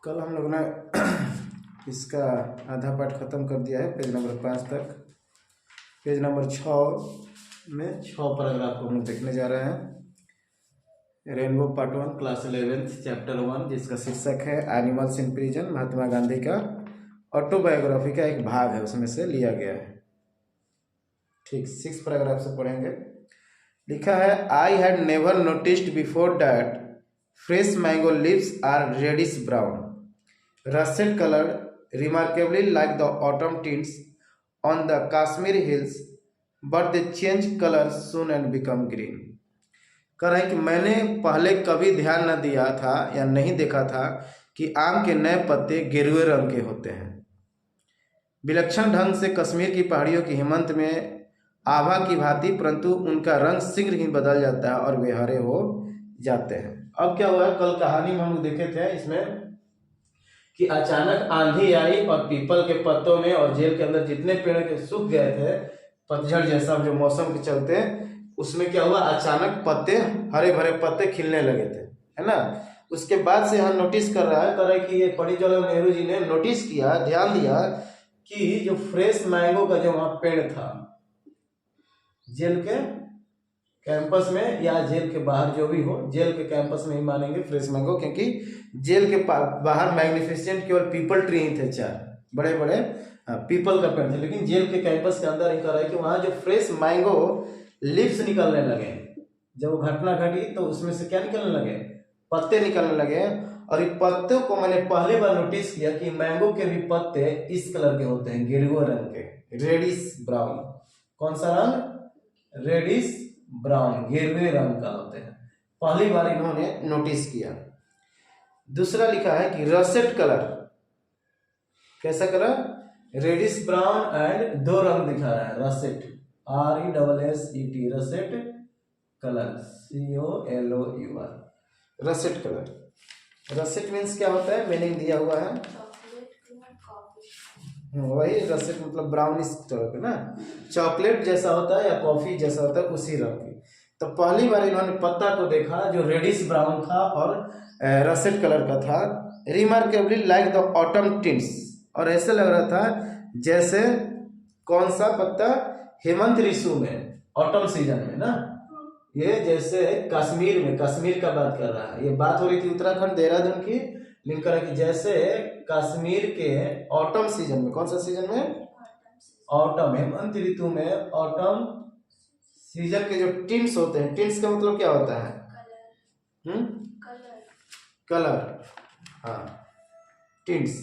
कल हम लोगों ने इसका आधा पार्ट ख़त्म कर दिया है, पेज नंबर 5 तक। पेज नंबर 6 में 6 पैराग्राफ को हम लोग देखने जा रहे हैं। Rainbow part 1 class 11th chapter 1, जिसका शीर्षक है animals in prison. Mahatma Gandhi का ऑटोबायोग्राफी का एक भाग है, उसमें से लिया गया है। ठीक, 6 पैराग्राफ से पढ़ेंगे। लिखा है, I had never noticed before that fresh mango leaves are reddish brown, russet colored, remarkably like the autumn tints on the Kashmir hills, but they change color soon and become green। कह रहे हैं कि मैंने पहले कभी ध्यान न दिया था या नहीं देखा था कि आम के नए पत्ते गेरुए रंग के होते हैं। विलक्षण ढंग से कश्मीर की पहाड़ियों की हेमंत में आभा की भांति, परंतु उनका रंग शीघ्र ही बदल जाता है और वे हरे हो जाते हैं। अब क्या हुआ है, कल कहानी में हम लोग देखे थे इसमें कि अचानक आंधी आई और पीपल के पत्तों में और जेल के अंदर जितने पेड़ के सूख गए थे, पतझड़ जैसा जो मौसम के चलते, उसमें क्या हुआ, अचानक पत्ते, हरे भरे पत्ते खिलने लगे थे, है ना। उसके बाद से यहाँ नोटिस कर रहा है कि ये पंडित जवाहरलाल नेहरू जी ने नोटिस किया, ध्यान दिया कि जो फ्रेश मैंगो का जो वहाँ पेड़ था, जेल के कैंपस में या जेल के बाहर, जो भी हो, जेल के कैंपस में ही मानेंगे फ्रेश मैंगो, क्योंकि जेल के बाहर मैग्निफिसेंट केवल पीपल ट्री ही थे, 4 बड़े बड़े पीपल का पेड़ थे, लेकिन जेल के कैंपस के अंदर ही कर रहा है कि वहाँ जो फ्रेश मैंगो लीव्स निकलने लगे। जब घटना घटी तो उसमें से क्या निकलने लगे, पत्ते निकलने लगे। और ये पत्तों को मैंने पहली बार नोटिस किया कि मैंगो के भी पत्ते इस कलर के होते हैं, गेरुआ रंग के, रेडिश ब्राउन। कौन सा रंग? रेडिश ब्राउन, गेरुए रंग का होते हैं। पहली बार इन्होंने नोटिस किया। दूसरा लिखा है कि रसेट कलर, कैसा कलर? रेडिश ब्राउन एंड 2 रंग दिखा रहा है, russet, RESSET, russet colour, COLOUR, russet colour. Russet means क्या होता है, मीनिंग दिया हुआ है, वही रसेट मतलब ब्राउनिश कलर ना, चॉकलेट जैसा होता है या कॉफी जैसा होता है, उसी रंग की। तो पहली बार इन्होंने पत्ता को देखा जो रेडिश ब्राउन था और रसेट कलर का था। Remarkably like the autumn tints, और ऐसे लग रहा था जैसे कौन सा पत्ता, हेमंत ऋतु में, ऑटम सीजन में ना, ये जैसे कश्मीर में, कश्मीर का बात कर रहा है, ये बात हो रही थी उत्तराखंड देहरादून की, लिंकर है कि जैसे कश्मीर के ऑटम सीजन में, कौन सा सीजन में, ऑटम, हेमंत ऋतु में ऑटम सीजन के जो टिंट्स होते हैं, टिंट्स का मतलब क्या होता है, कलर, हाँ, टिंट्स,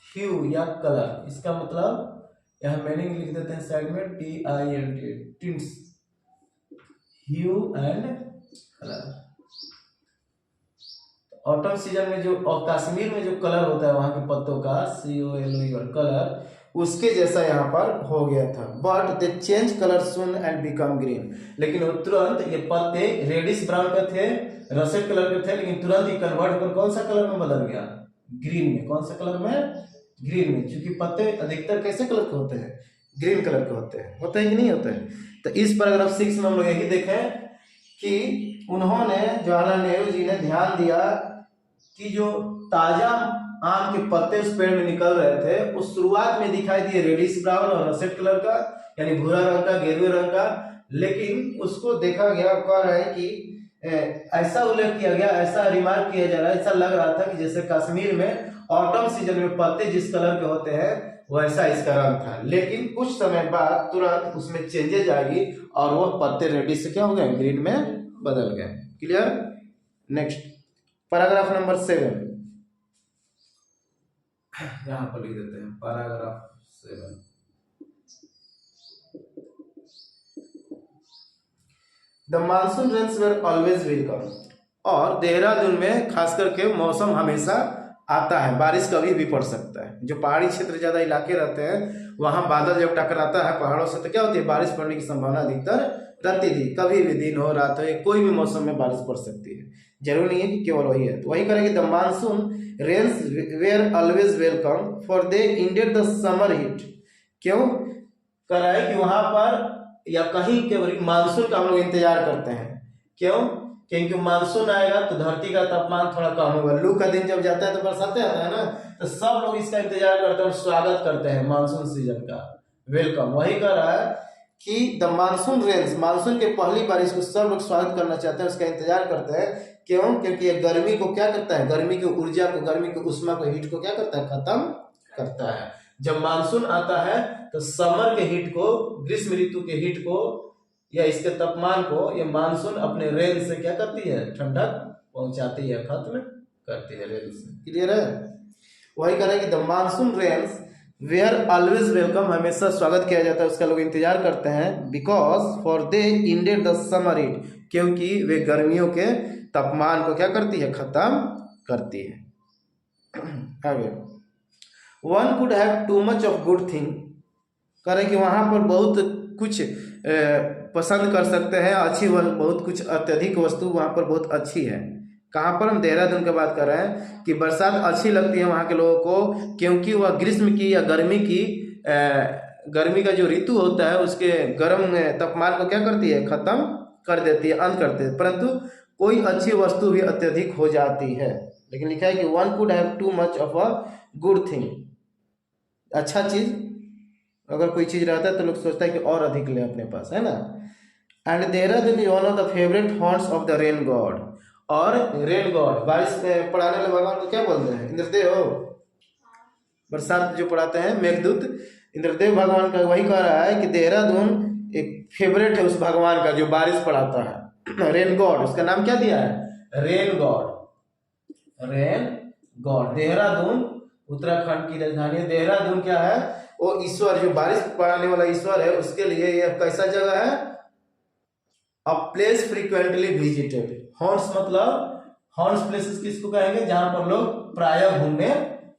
ह्यू या कलर, इसका मतलब यहाँ मीनिंग लिख देते हैं साइड में, TINT, tints, hue and colour. Autumn season में जो, और कश्मीर में जो कलर होता है वहां के पत्तों का, COLOUR, कलर, उसके जैसा यहाँ पर हो गया था। But they change colour soon and become green, लेकिन वो तुरंत, ये पत्ते रेडिश ब्राउन के थे, रसेट कलर के थे, लेकिन तुरंत ही कन्वर्ट होकर कौन सा कलर में बदल गया, ग्रीन में। कौन सा कलर में? ग्रीन में, क्योंकि पत्ते अधिकतर कैसे कलर के होते हैं, ग्रीन कलर के होते हैं, होते हैं कि नहीं होते हैं। तो इस पैराग्राफ 6 में हम लोग यही देखें कि उन्होंने, जवाहरलाल नेहरू जी ने ध्यान दिया कि जो ताजा आम के पत्ते उस पेड़ में निकल रहे थे, उस शुरुआत में दिखाई दिए रेडिश ब्राउन और रसेट कलर का, यानी भूरा रंग का, गेरुए रंग का, लेकिन उसको देखा गया, कह रहा है कि ऐसा उल्लेख किया गया, ऐसा रिमार्क किया जा रहा है, ऐसा लग रहा था कि जैसे कश्मीर में ऑटम सीजन में पत्ते जिस कलर के होते हैं वैसा इसका रंग था, लेकिन कुछ समय बाद तुरंत उसमें चेंजेज आएगी और वो पत्ते रेडिश से क्या हो गए, ग्रीन में बदल गए। क्लियर? नेक्स्ट पैराग्राफ नंबर 7, यहां पर लिख देते हैं paragraph 7। The monsoon rains were always welcome, और देहरादून में खास करके मौसम हमेशा आता है, बारिश कभी भी पड़ सकता है। जो पहाड़ी क्षेत्र ज्यादा इलाके रहते हैं, वहां बादल जब टकराता है पहाड़ों से, तो क्या होती है, बारिश पड़ने की संभावना अधिकतर रहती थी। कभी भी दिन हो, रात हो, कोई भी मौसम में बारिश पड़ सकती है, जरूरी नहीं है कि केवल वही है। तो वही करेंगे, the monsoon rains were always welcome for they ended the summer heat. क्यों कर रहा है कि वहां पर या कहीं के मानसून का हम लोग इंतजार करते हैं, क्यों क्योंकि मानसून आएगा तो धरती का तापमान थोड़ा कम होगा। लू का दिन जब जाता है तो बरसाते आता है ना, तो सब लोग इसका इंतजार करते हैं और स्वागत करते हैं मानसून सीजन का, वेलकम। वही कह रहा है कि द मानसून रेन्स, मानसून के पहली बारिश को सब लोग स्वागत करना चाहते हैं, उसका इंतजार करते हैं। क्यों? क्योंकि ये गर्मी को क्या करता है, गर्मी की ऊर्जा को, गर्मी की उष्मा को, हीट को क्या करता है, खत्म करता है। जब मानसून आता है तो समर के हीट को, ग्रीष्म ऋतु के हीट को या इसके तापमान को ये मानसून अपने रेन से क्या करती है, ठंडक पहुंचाती है, खत्म करती है रेन से। क्लियर है? वही कह रहा है कि the monsoon rains were always welcome, हमेशा स्वागत किया जाता है, उसका लोग इंतजार करते हैं। Because for they ended the summer heat, क्योंकि वे गर्मियों के तापमान को क्या करती है, खत्म करती है। आगे, one could have too much of good thing, कह रहे कि वहाँ पर बहुत कुछ पसंद कर सकते हैं, अच्छी बहुत कुछ अत्यधिक वस्तु वहाँ पर बहुत अच्छी है। कहाँ पर? हम देहरादून की बात कर रहे हैं कि बरसात अच्छी लगती है वहाँ के लोगों को, क्योंकि वह ग्रीष्म की या गर्मी की गर्मी का जो ऋतु होता है उसके गर्म तापमान को क्या करती है, खत्म कर देती है, अंत करती है। परंतु कोई अच्छी वस्तु भी अत्यधिक हो जाती है। लेकिन लिखा है कि one could have too much of a good thing, अच्छा चीज अगर कोई चीज रहता है तो लोग सोचता है कि और अधिक ले अपने पास, है ना। And Dehradun is one of the favourite haunts of the rain God, और रेन गॉड, बारिश पढ़ाने वाले भगवान को क्या बोलते हैं, इंद्रदेव हो, बरसात जो पढ़ाते हैं मेघदूत, इंद्रदेव भगवान का। वही कह रहा है कि देहरादून एक फेवरेट है उस भगवान का जो बारिश पढ़ाता है, रेन गॉड, उसका नाम क्या दिया है, rain God. Rain God, Dehradun Uttarakhand की राजधानी है। देहरादून क्या है, वो ईश्वर जो बारिश पढ़ाने वाला ईश्वर है, उसके लिए यह कैसा जगह है, a place frequently visited. Haunts मतलब, हॉन्ट्स प्लेसेस किसको कहेंगे, जहां पर लोग प्रायः घूमने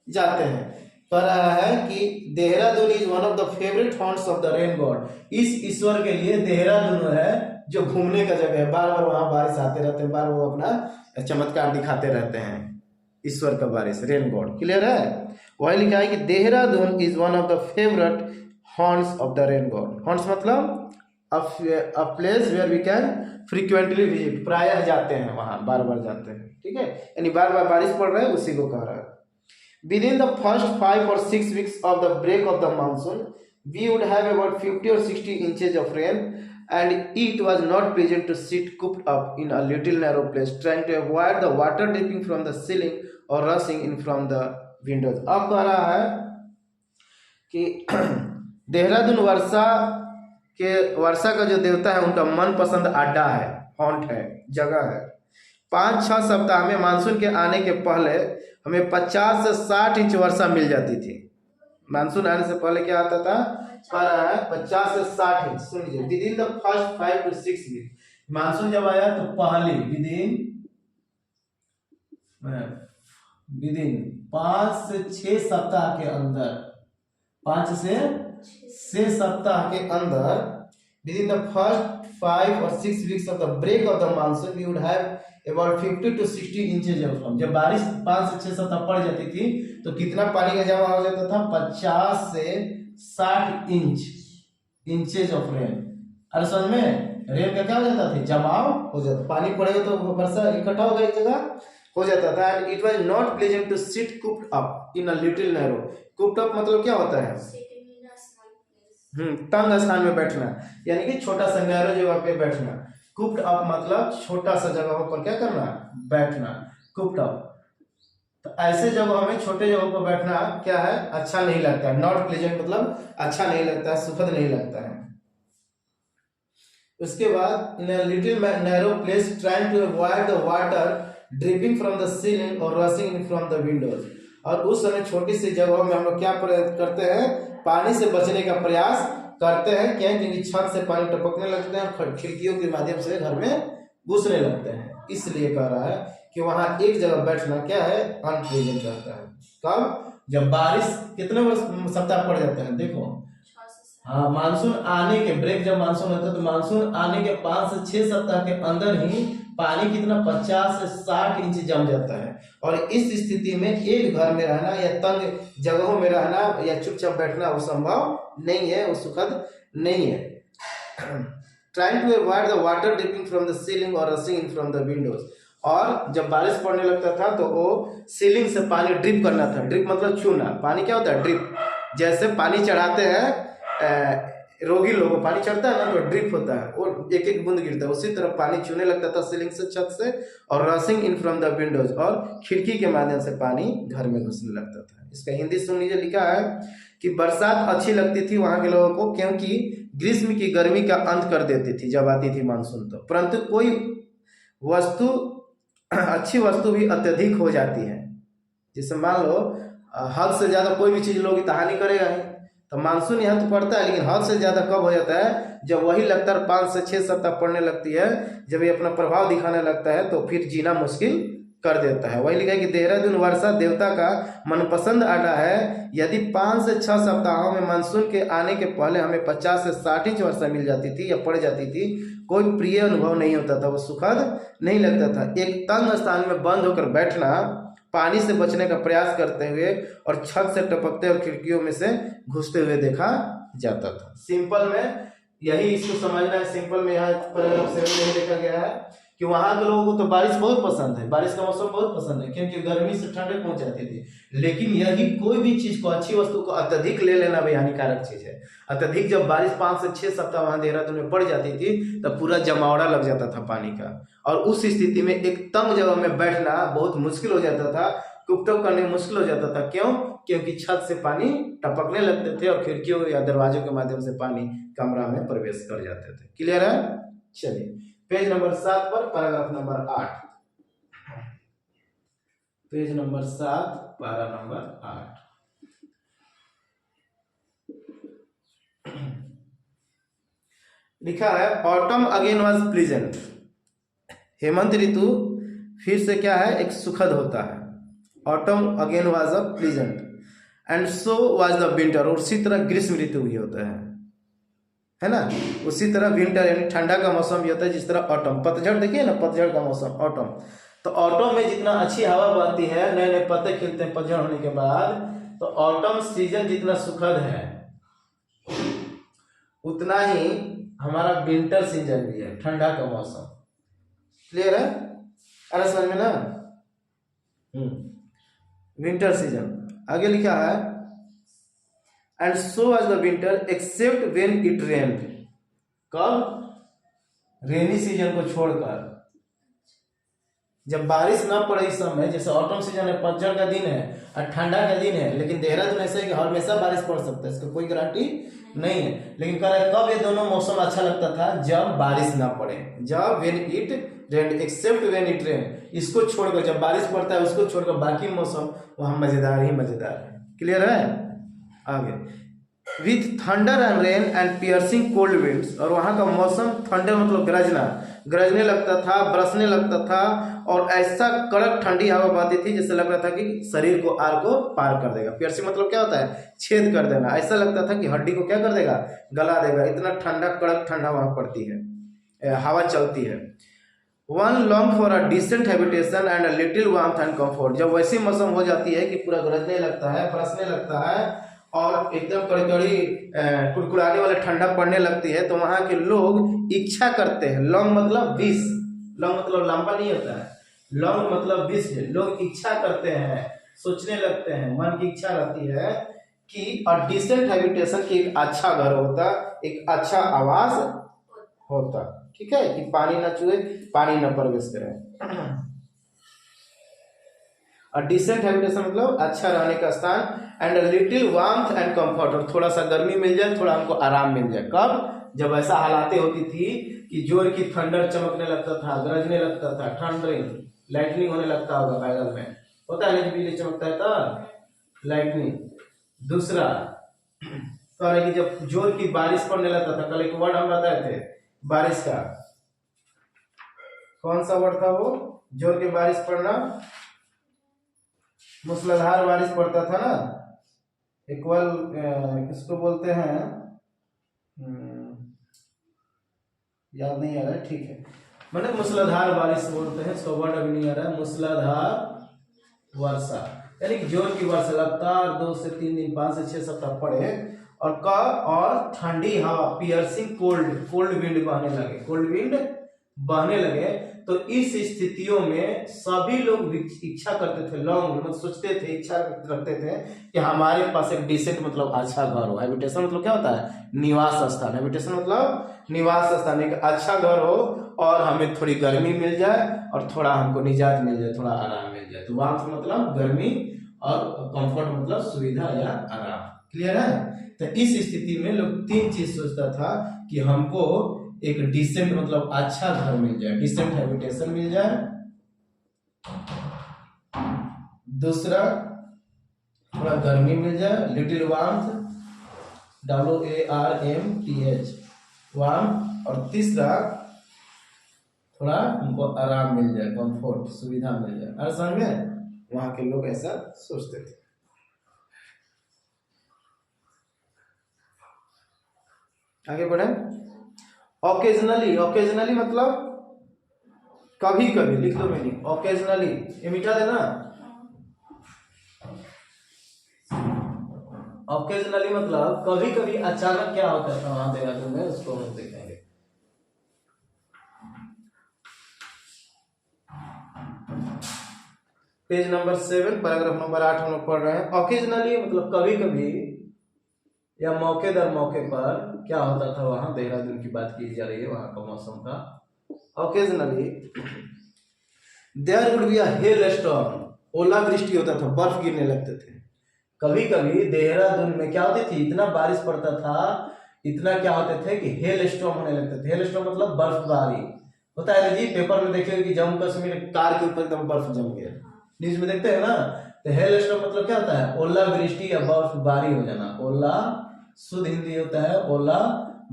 जाते हैं। कह रहा है कि Dehradun is one of the favourite haunts of the rain God, इस ईश्वर के लिए देहरादून है जो घूमने का जगह है, बार बार वहां बारिश आते रहते हैं, बार बार वो अपना चमत्कार दिखाते रहते हैं, ईश्वर का बारिश, रेन गॉड। क्लियर है? वही लिखा है कि Dehradun is one of the favourite haunts of the rain god. Haunts मतलब a place where we can frequently visit, प्रायः जाते हैं वहां, बार बार जाते हैं, ठीक है, यानी बार बार बारिश पड़ रहा है, उसी को कह रहा है। With in the first 5 or 6 weeks of the break of the monsoon, we would have about 50 or 60 inches of rain, and it was not pleasant to sit cooped up in a little narrow place, trying to avoid the water dripping from the ceiling or rushing in from the windows। अब कह रहा है कि देहरादून वर्षा का जो देवता है उनका मनपसंद अड्डा है, हॉन्ट है, जगह है। 5-6 सप्ताह में मानसून के आने के पहले हमें 50 से 60 इंच वर्षा मिल जाती थी। मानसून आने से पहले क्या आता था, कह रहा है 50 से 60 इंच। सुन लीजिए, within the first 5 to 6 week, monsoon जब आया तो पहली विद इन 5 से 6 सप्ताह के अंदर, 5 से 6 सप्ताह के अंदर, within the first 5 or 6 weeks of the break of the monsoon, we would have about 50 to 60 inches of rain। जब बारिश 5 से 6 सप्ताह पड़ जाती थी तो कितना पानी का जमा हो जाता था, 50 से 60 इंचेज ऑफ रेन। अरे समझ में, रेन का क्या हो जाता था, जमाव हो जाता, पानी पड़ेगा तो वर्षा इकट्ठा होगा एक जगह, हो जाता था। And it was not pleasant to sit cooped up in a little narrow. Cooped up मतलब क्या होता है, तंग स्थान में बैठना, यानी कि छोटा सा नैरो जगह पे बैठना। कुप्ड अप मतलब छोटा सा जगह पर क्या करना, बैठना, कुप्ड अप। तो ऐसे जगहों में, छोटे जगहों पर बैठना क्या है, अच्छा नहीं लगता है। नॉट प्लेजेंट मतलब अच्छा नहीं लगता है, सुखद नहीं लगता है। उसके बाद in a little narrow place trying to avoid the water dripping from the ceiling और rushing in from the windows. और उस समय छोटी सी जगहों में हम लोग क्या करते हैं, पानी से बचने का प्रयास करते हैं। क्या, क्योंकि छत से पानी टपकने लगते हैं और खिड़कियों के माध्यम से घर में घुसने लगते हैं। इसलिए कह रहा है कि वहां एक जगह बैठना क्या है, अनप्लेजेंट रहता है। कब, जब बारिश कितने सप्ताह पड़ जाते हैं, देखो, हाँ, मानसून आने के ब्रेक, जब मानसून होता है तो मानसून आने के 5 से 6 सप्ताह के अंदर ही पानी कितना 50 से 60 इंच जम जाता है। और इस स्थिति में एक घर में रहना या तंग जगहों में रहना या चुपचाप बैठना वो संभव नहीं है, वो सुखद नहीं है। trying to avoid the water dripping from the ceiling or rushing in from the windows। और जब बारिश पड़ने लगता था तो वो सीलिंग से पानी ड्रिप करना था। ड्रिप मतलब छूना। पानी क्या होता है? ड्रिप। जैसे पानी चढ़ाते हैं रोगी लोगों को पानी चढ़ता है ना तो ड्रिप होता है, और एक एक बूंद गिरता है, उसी तरह पानी छूने लगता था सीलिंग से, छत से, और rushing in from the windows, और खिड़की के माध्यम से पानी घर में घुसने लगता था। इसका हिंदी सुन लीजिए। लिखा है कि बरसात अच्छी लगती थी वहां के लोगों को, क्योंकि ग्रीष्म की गर्मी का अंत कर देती थी जब आती थी मानसून। तो परंतु कोई वस्तु अच्छी वस्तु भी अत्यधिक हो जाती है। जैसे मान लो हद से ज्यादा कोई भी चीज लोगी तो हानि करेगा ही। तो मानसून यहाँ तो पड़ता है, लेकिन हद से ज्यादा कब हो जाता है? जब वही लगातार 5 से 6 सप्ताह पड़ने लगती है, जब ये अपना प्रभाव दिखाने लगता है तो फिर जीना मुश्किल कर देता है। वही लिखा है कि देहरादून वर्षा देवता का मनपसंद अड्डा है। यदि 5 से 6 सप्ताहों में मानसून के आने के पहले हमें 50 से 60 इंच वर्षा मिल जाती थी या पड़ जाती थी, कोई प्रिय अनुभव नहीं होता था, वो सुखद नहीं लगता था। एक तंग स्थान में बंद होकर बैठना, पानी से बचने का प्रयास करते हुए और छत से टपकते और खिड़कियों में से घुसते हुए देखा जाता था। सिंपल में यही इसको समझना है। सिंपल में यहाँ पैराग्राफ 7 में देखा गया है कि वहां के लोगों को तो बारिश बहुत पसंद है, बारिश का मौसम बहुत पसंद है, क्योंकि गर्मी से ठंडक पहुंच जाती थी। लेकिन यही कोई भी चीज को, अच्छी वस्तु को अत्यधिक ले लेना भी हानिकारक चीज है। अत्यधिक जब बारिश 5 से 6 सप्ताह वहां देहरादून में पड़ जाती थी तब पूरा जमावड़ा लग जाता था पानी का, और उस स्थिति में एक तंग जगह में बैठना बहुत मुश्किल हो जाता था, कुपटप करने में मुश्किल हो जाता था। क्यों? क्योंकि छत से पानी टपकने लगते थे और खिड़कियों या दरवाजों के माध्यम से पानी कमरा में प्रवेश कर जाते थे। क्लियर है? चलिए पेज नंबर 7 पर paragraph number 8। Page number 7 para number 8। लिखा है ऑटम अगेन वाज प्लीजेंट। हेमंत ऋतु फिर से क्या है? एक सुखद होता है। Autumn again was a pleasant and so was the winter. और उसी तरह ग्रीष्म ऋतु भी होता है ना। उसी तरह विंटर यानी ठंडा का मौसम भी होता है, जिस तरह ऑटम। पतझड़ देखिए ना, पतझड़ का मौसम ऑटम। तो ऑटम में जितना अच्छी हवा बहती है, नए नए पत्ते खिलते हैं पतझड़ होने के बाद, तो ऑटम सीजन जितना सुखद है उतना ही हमारा विंटर सीजन भी है, ठंडा का मौसम। क्लियर है? अरे समझ में ना? Winter season. आगे लिखा है and so was the winter except when it rained. कब? रेनी सीजन को छोड़कर, जब बारिश ना पड़े इस समय। जैसे ऑटम सीजन है, पतझड़ का दिन है और ठंडा का दिन है, लेकिन देहरादून ऐसा है कि हमेशा बारिश पड़ सकता है, इसका कोई गारंटी नहीं है। लेकिन कह रहा है कब ये दोनों मौसम अच्छा लगता था? जब बारिश ना पड़े, जब when it rained, accept when it रेन्ड। इसको छोड़कर, जब बारिश पड़ता है उसको छोड़कर बाकी मौसम वहां मजेदार ही मजेदार है। क्लियर है? आगे with thunder and rain and piercing cold winds. और वहां का मौसम थंडर मतलब गरजना, गरजने लगता था, बरसने लगता था, और ऐसा कड़क ठंडी हवा बहती थी जैसे लग रहा था कि शरीर को आर को पार कर देगा। पियर्सिंग मतलब क्या होता है? छेद कर देना। ऐसा लगता था कि हड्डी को क्या कर देगा? गला देगा। इतना ठंडा, कड़क ठंडा वहां पड़ती है, हवा चलती है। One long for a decent habitation and a little warmth and comfort. जब वैसी मौसम हो जाती है कि पूरा गरजने लगता है, बरसने लगता है और एकदम कड़कड़ी कुड़कुड़ाने वाले ठंडा पड़ने लगती है, तो वहां के लोग इच्छा करते हैं। लॉन्ग मतलब 20, लॉन्ग मतलब लंबा नहीं होता है, लॉन्ग मतलब 20। लोग इच्छा करते हैं, सोचने लगते हैं, मन की इच्छा रहती है कि अ डिसेंट हैबिटेशन की एक अच्छा घर होता, एक अच्छा आवास होता। ठीक है? कि पानी ना चुए, पानी ना प्रवेश करे। अ डिसेंट हैबिटेशन मतलब अच्छा रहने का स्थान, and a little warmth and comfort. और थोड़ा सा गर्मी मिल जाए, थोड़ा हमको आराम मिल जाए। कब? जब ऐसा हालातें होती थी कि जोर की थंडर चमकने लगता था, गरजने लगता था, थंडरिंग, लाइटनिंग होने लगता होगा बैगल में, होता है ना, बिजली चमकता है तो लाइटनिंग। दूसरा तो है कि जब जोर की बारिश पड़ने लगता था। कल एक वर्ड हम बताए थे बारिश का, कौन सा वर्ड था वो? जोर की बारिश पड़ना, मूसलाधार बारिश पड़ता था ना, इक्वल किसको बोलते हैं? याद नहीं आ रहा है, ठीक है। मतलब मूसलाधार बारिश बोलते हैं, इसका वर्ड अभी नहीं आ रहा है। मूसलाधार वर्षा यानी कि जोर की वर्षा लगातार 2 से 3 दिन, 5 से 6 सप्ताह पड़े और और ठंडी हवा, पियर्सिंग कोल्ड विंड बहने लगे, कोल्ड विंड बहने लगे। तो इस स्थितियों में सभी लोग इच्छा करते थे, लॉन्ग मतलब सोचते थे, इच्छा रखते थे कि हमारे पास एक डिसेंट मतलब अच्छा घर हो। हैबिटेशन मतलब क्या होता है? निवास स्थान। हैबिटेशन मतलब निवास स्थान, एक अच्छा घर हो और हमें थोड़ी गर्मी मिल जाए और थोड़ा हमको निजात मिल जाए, थोड़ा आराम मिल जाए। तो वहां मतलब गर्मी और कंफर्ट मतलब सुविधा या आराम। क्लियर है? तो इस स्थिति में लोग तीन चीज सोचता था कि हमको एक डिसेंट मतलब अच्छा घर मिल जाए, डिसेंट हैबिटेशन मिल जाए। दूसरा थोड़ा गर्मी मिल जाए, लिटिल वार्मथ, WARMTH, वार्म। और तीसरा थोड़ा हमको आराम मिल जाए, कंफर्ट, सुविधा मिल जाए। हर समझ में? वहां के लोग ऐसा सोचते थे। आगे बढ़े। ओकेजनली मतलब कभी कभी, लिख दो मीनिंग ओकेजनली, ये मिटा देना। ओकेजनली मतलब कभी कभी अचानक क्या होता है वहां देहरादून में, उसको हम देखेंगे। पेज नंबर 7 पैराग्राफ नंबर 8 हम लोग पढ़ रहे हैं। ओकेजनली मतलब कभी कभी या मौके दर मौके पर क्या होता था, वहां देहरादून की बात की जा रही है, वहां का मौसम का। Occasionally there would be a hail storm, ओलावृष्टि होता था, बर्फ गिरने लगते थे। कभी कभी देहरादून में क्या होती थी, इतना बारिश पड़ता था, इतना क्या होते थे कि हेल स्टॉर्म होने लगते थे। हेल स्टॉर्म मतलब बर्फबारी होता है जी। पेपर में देखिए कि जम्मू कश्मीर कार के ऊपर एकदम बर्फ जम गया, न्यूज में देखते हैं ना। तो हेल स्टॉर्म मतलब क्या होता है? ओलावृष्टि या बर्फबारी हो जाना। ओला शुद्ध हिंदी होता है ओला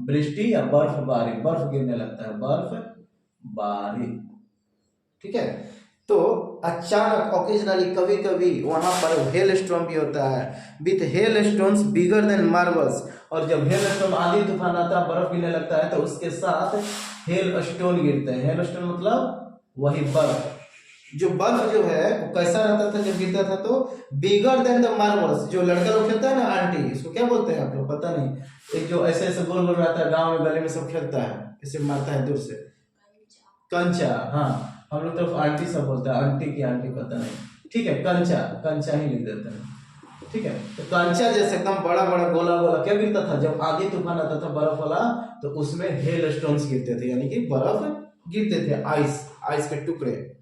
वृष्टि या बर्फबारी, बर्फ गिरने लगता है, बर्फबारी। ठीक है? तो अचानक ओकेजनली कभी कभी वहां पर हेल स्टॉर्म भी होता है, with hail stones bigger than marbles. और जब हेल स्टॉर्म आंधी तूफान आता है, बर्फ गिरने लगता है, तो उसके साथ हेल स्टोन गिरते हैं। हेल स्टोन मतलब वही बर्फ। जो बर्फ जो है वो कैसा रहता था जब गिरता था? तो बिगर देन द मार्बल्स। जो लड़का लोग खेलता है ना, आंटी, इसको क्या बोलते हैं आप लोग? पता नहीं, एक जो ऐसे ऐसे गोल गोल रहता है, गांव में गली में सब खेलता है, ऐसे मारता है दूर से, कंचा। हाँ, हम लोग तरफ आंटी सब बोलते हैं, आंटी की आंटी पता नहीं। ठीक है, कंचा, कंचा ही लिख देते हैं। ठीक है, तो कंचा जैसे एकदम बड़ा बड़ा गोला गोला क्या गिरता था जब आंधी तूफान आता था बर्फ वाला, तो उसमें हेल स्टोन्स गिरते थे, यानी कि बर्फ गिरते थे, आइस के टुकड़े।